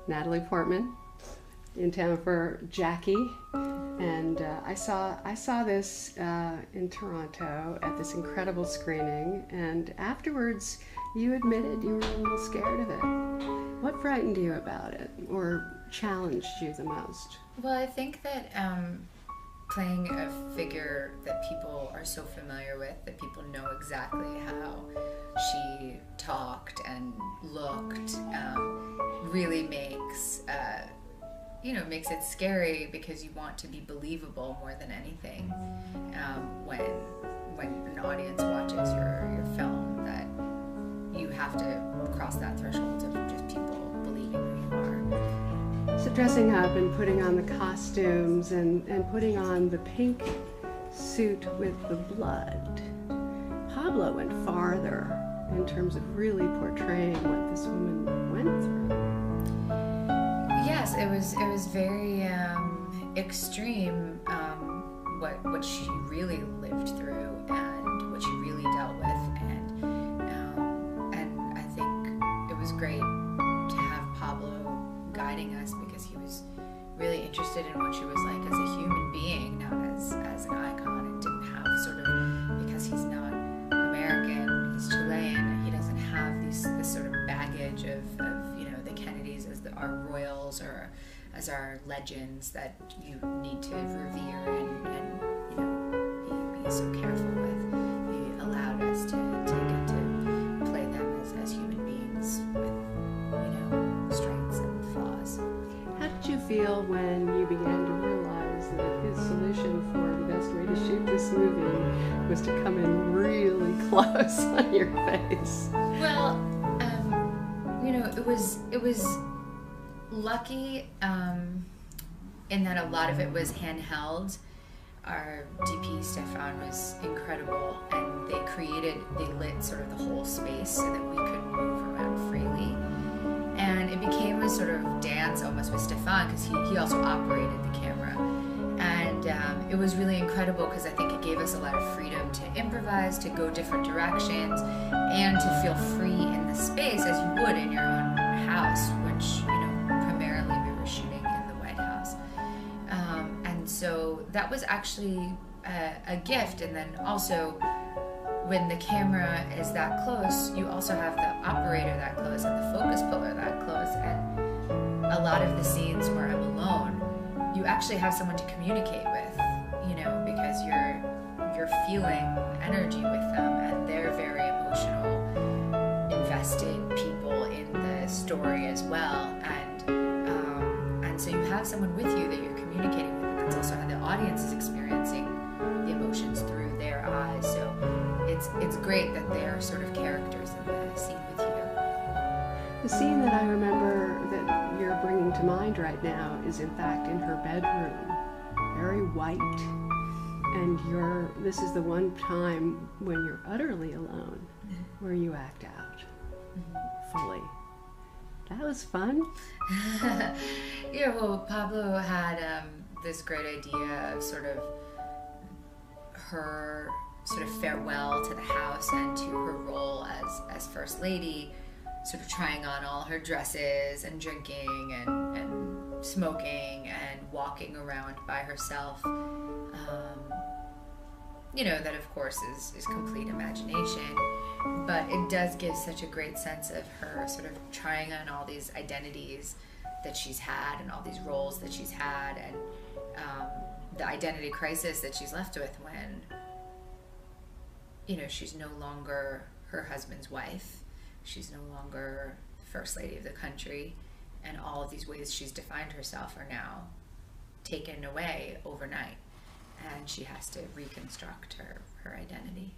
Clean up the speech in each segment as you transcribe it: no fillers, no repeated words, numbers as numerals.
Natalie Portman, in town for Jackie, and I saw this in Toronto at this incredible screening, and afterwards you admitted you were a little scared of it. What frightened you about it, or challenged you the most? Well, I think that playing a figure that people are so familiar with, that people know exactly how she talked and looked, really makes makes it scary, because you want to be believable more than anything when an audience watches your film, that you have to cross that threshold of just people believing who you are. So dressing up and putting on the costumes and putting on the pink suit with the blood, Pablo went farther in terms of really portraying what this woman went through. Yes, it was very extreme, what she really lived through and what she really dealt with, and I think it was great to have Pablo guiding us, because he was really interested in what she was like as a human being, not as an icon, and didn't have sort of, because he's not American, he's Chilean, he doesn't have this sort of baggage of the Kennedys as our royals, or as our legends that you need to revere and be so careful with. He allowed us to get to play them as human beings with strengths and flaws. How did you feel when you began to realize that his solution for the best way to shoot this movie was to come in really close on your face? Well, it was lucky in that a lot of it was handheld. Our DP Stefan was incredible, and they lit sort of the whole space so that we could move around freely. And it became a sort of dance almost with Stefan, because he also operated the camera. And it was really incredible, because I think it gave us a lot of freedom to improvise, to go different directions, and to feel free in the space as you would in your own house, which, primarily we were shooting in the White House. And so that was actually a gift. And then also, when the camera is that close, you also have the operator that close and the focus puller that close. And a lot of the scenes where I'm alone, you actually have someone to communicate with, because you're feeling energy with them, and they're very emotional, invested people in the story as well. And so you have someone with you that you're communicating with, and that's also how the audience is experiencing the emotions through their eyes. So it's great that they are sort of characters in the scene with you. The scene that I remember that you're bringing to mind right now is in fact in her bedroom, very white, and this is the one time when you're utterly alone, where you act out fully. That was fun. Yeah, well, Pablo had this great idea of sort of her sort of farewell to the house and to her role as First Lady, sort of trying on all her dresses and drinking and smoking and walking around by herself. That of course is complete imagination, but it does give such a great sense of her sort of trying on all these identities that she's had and all these roles that she's had, and the identity crisis that she's left with when she's no longer her husband's wife, she's no longer the First Lady of the country, and all of these ways she's defined herself are now taken away overnight, and she has to reconstruct her identity.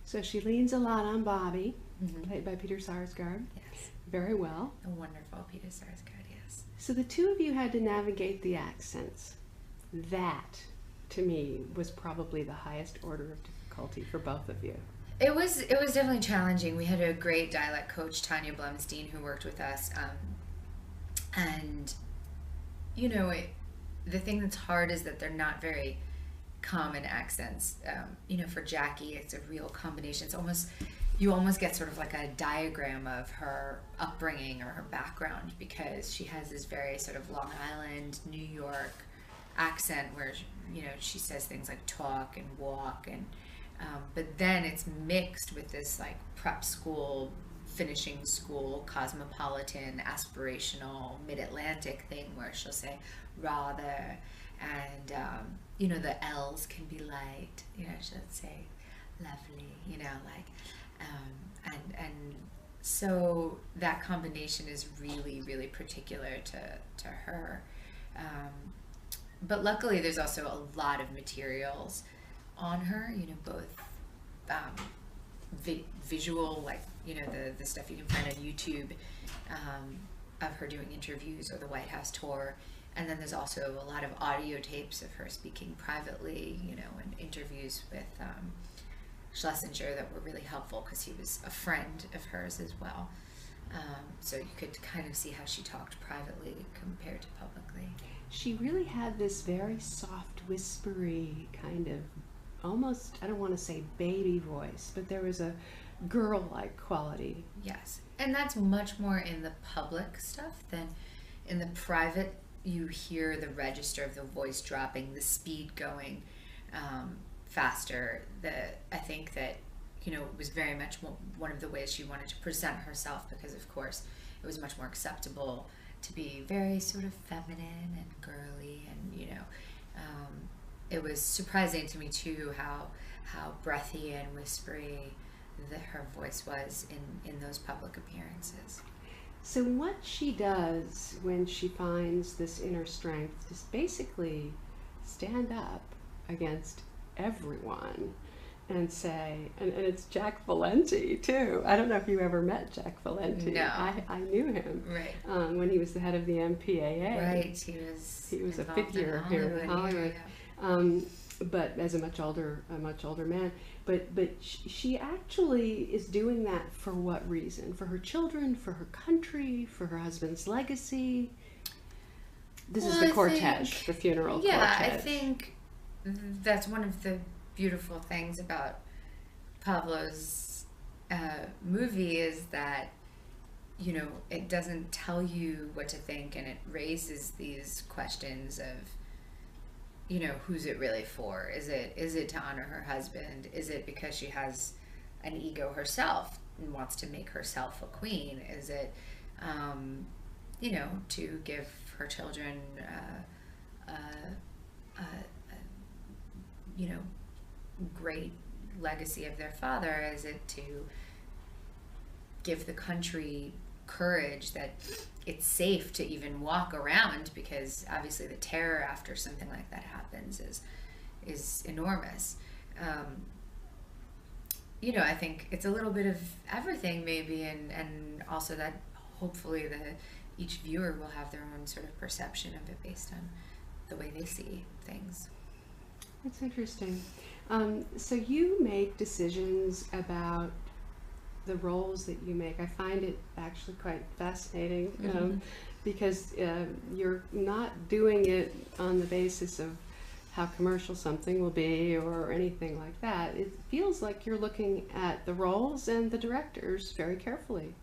So she leans a lot on Bobby, played by Peter Sarsgaard. Yes. Very well. A wonderful Peter Sarsgaard, yes. So the two of you had to navigate the accents. That, to me, was probably the highest order of difficulty for both of you. It was definitely challenging. We had a great dialect coach, Tanya Blumstein, who worked with us, and the thing that's hard is that they're not very common accents. For Jackie, it's a real combination. It's almost, you almost get sort of like a diagram of her upbringing or her background, because she has this very sort of Long Island, New York accent where, you know, she says things like talk and walk, and but then it's mixed with this like prep school, finishing school, cosmopolitan, aspirational, mid-Atlantic thing where she'll say rather, and you know, the L's can be light, you know, she'll say lovely, you know, like and so that combination is really, really particular to her. But luckily there's also a lot of materials on her, you know, both visual, like, you know, the stuff you can find on YouTube of her doing interviews or the White House tour. And then there's also a lot of audio tapes of her speaking privately, you know, and interviews with Schlesinger that were really helpful because he was a friend of hers as well. So you could kind of see how she talked privately compared to publicly. She really had this very soft, whispery kind of, almost, I don't want to say baby voice, but there was a girl-like quality. Yes, and that's much more in the public stuff than in the private. You hear the register of the voice dropping, the speed going faster. I think that, you know, it was very much one of the ways she wanted to present herself, because of course it was much more acceptable to be very sort of feminine and girly, and, you know, it was surprising to me too how breathy and whispery her voice was in those public appearances. So what she does when she finds this inner strength is basically stand up against everyone and say, and it's Jack Valenti too. I don't know if you ever met Jack Valenti. No. I knew him. Right. When he was the head of the MPAA. Right, he was a figure here in Hollywood. Yeah. But as a much older man. But she actually is doing that for what reason? For her children, for her country, for her husband's legacy. This is the cortege, the funeral cortege. Yeah, I think that's one of the beautiful things about Pablo's movie, is that, you know, it doesn't tell you what to think, and it raises these questions of, you know, who's it really for? Is it to honor her husband? Is it because she has an ego herself and wants to make herself a queen? Is it, you know, to give her children, you know, great legacy of their father? Is it to give the country courage that it's safe to even walk around, because obviously the terror after something like that happens is enormous. You know, I think it's a little bit of everything maybe, and also that hopefully each viewer will have their own sort of perception of it based on the way they see things. That's interesting. So you make decisions about the roles that you make. I find it actually quite fascinating, because you're not doing it on the basis of how commercial something will be or anything like that. It feels like you're looking at the roles and the directors very carefully.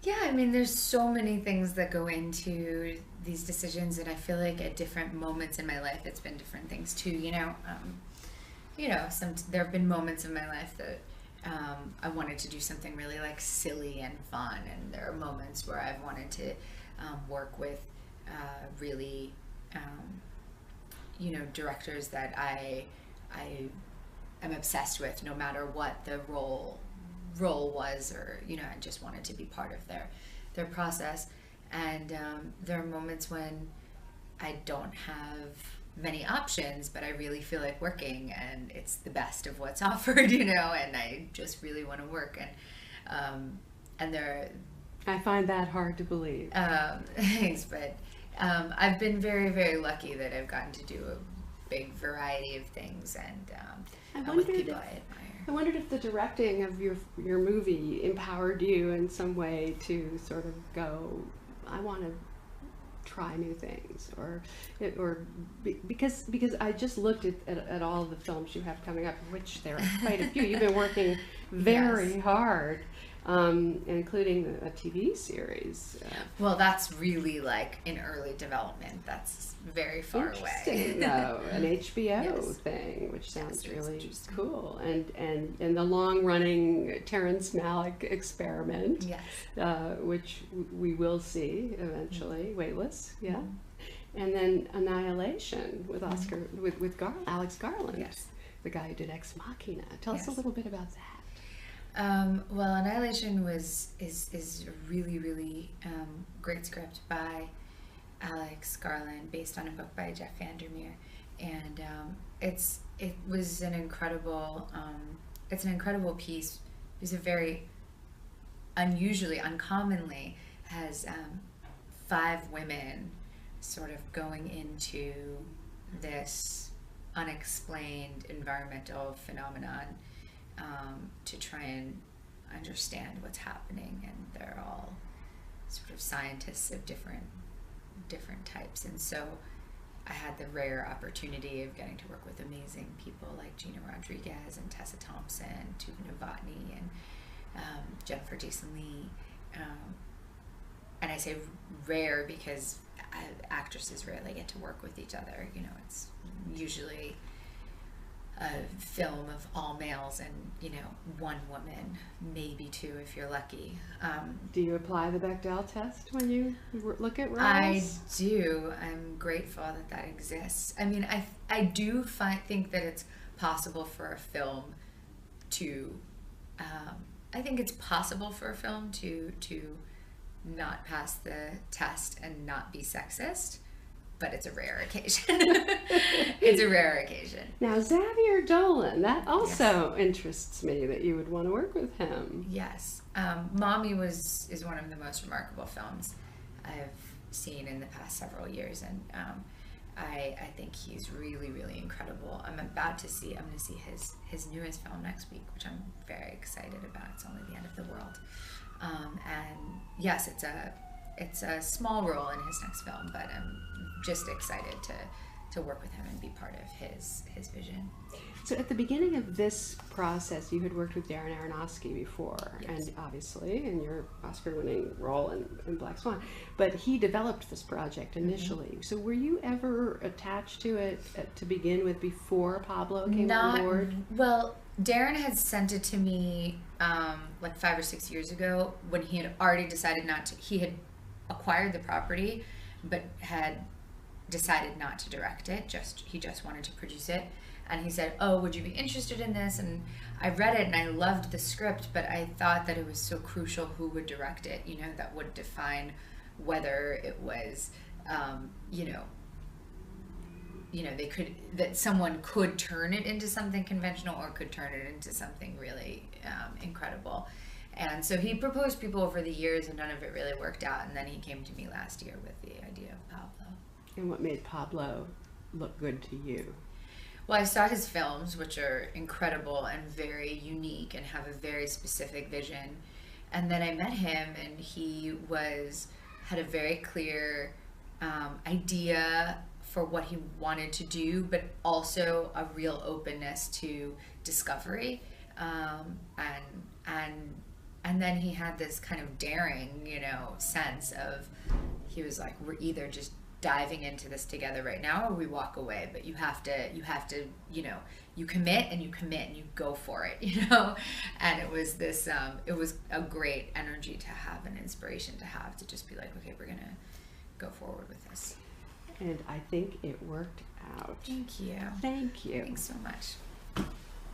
Yeah, I mean, there's so many things that go into these decisions, and I feel like at different moments in my life, it's been different things too. You know, there have been moments in my life that I wanted to do something really like silly and fun, and there are moments where I've wanted to work with really, you know, directors that I am obsessed with, no matter what the role was, or, you know, I just wanted to be part of their process. And there are moments when I don't have many options, but I really feel like working, and it's the best of what's offered, you know, and I just really want to work. And I find that hard to believe. Thanks, but I've been very, very lucky that I've gotten to do a big variety of things, and with people I admire. I wondered if the directing of your movie empowered you in some way to sort of go, I want to try new things, because I just looked at all the films you have coming up, which there are quite a few. You've been working very hard, including a TV series. Well, that's really like in early development. That's very far away. Though, an HBO thing, which sounds really cool, and the long-running Terrence Malick experiment, which we will see eventually. Weightless, and then Annihilation with Alex Garland, the guy who did Ex Machina. Tell us a little bit about that. Well, Annihilation is a really great script by Alex Garland, based on a book by Jeff Vandermeer, and it was an incredible it's an incredible piece. It's a very uncommonly has 5 women sort of going into this unexplained environmental phenomenon to try and understand what's happening, and they're all sort of scientists of different types. And so I had the rare opportunity of getting to work with amazing people like Gina Rodriguez and Tessa Thompson, Tuva Novotny, and Jennifer Jason Leigh. And I say rare because actresses rarely get to work with each other. You know, it's usually a film of all males and, you know, 1 woman, maybe 2 if you're lucky. Do you apply the Bechdel test when you look at roles? I do. I'm grateful that exists. I mean, I do think that it's possible for a film to, I think it's possible for a film to not pass the test and not be sexist. But it's a rare occasion. It's a rare occasion. Now, Xavier Dolan, that also interests me that you would want to work with him. Yes. Mommy is one of the most remarkable films I've seen in the past several years, and I think he's really incredible. I'm going to see his newest film next week, which I'm very excited about. It's Only the End of the World. And yes, it's a small role in his next film, but I'm just excited to work with him and be part of his vision. So at the beginning of this process, you had worked with Darren Aronofsky before, and obviously in your Oscar-winning role in Black Swan, but he developed this project initially. So were you ever attached to it to begin with before Pablo came on board? Well, Darren had sent it to me like 5 or 6 years ago when he had already decided not to. He had acquired the property, but had decided not to direct it. He just wanted to produce it. And he said, "Oh, would you be interested in this?" And I read it and I loved the script, but I thought that it was so crucial who would direct it, you know, that would define whether it was, that someone could turn it into something conventional or could turn it into something really incredible. And so he proposed people over the years and none of it really worked out. And then he came to me last year with the idea of Pablo. And what made Pablo look good to you? Well, I saw his films, which are incredible and very unique and have a very specific vision. And then I met him, and he had a very clear idea for what he wanted to do, but also a real openness to discovery. And then he had this kind of daring, sense of, he was like, we're either just diving into this together right now or we walk away, but you have to you commit and you go for it, and it was this it was a great energy to have, an inspiration to have, to just be like, okay, we're gonna go forward with this. And I think it worked out. Thank you. Thank you. Thanks so much.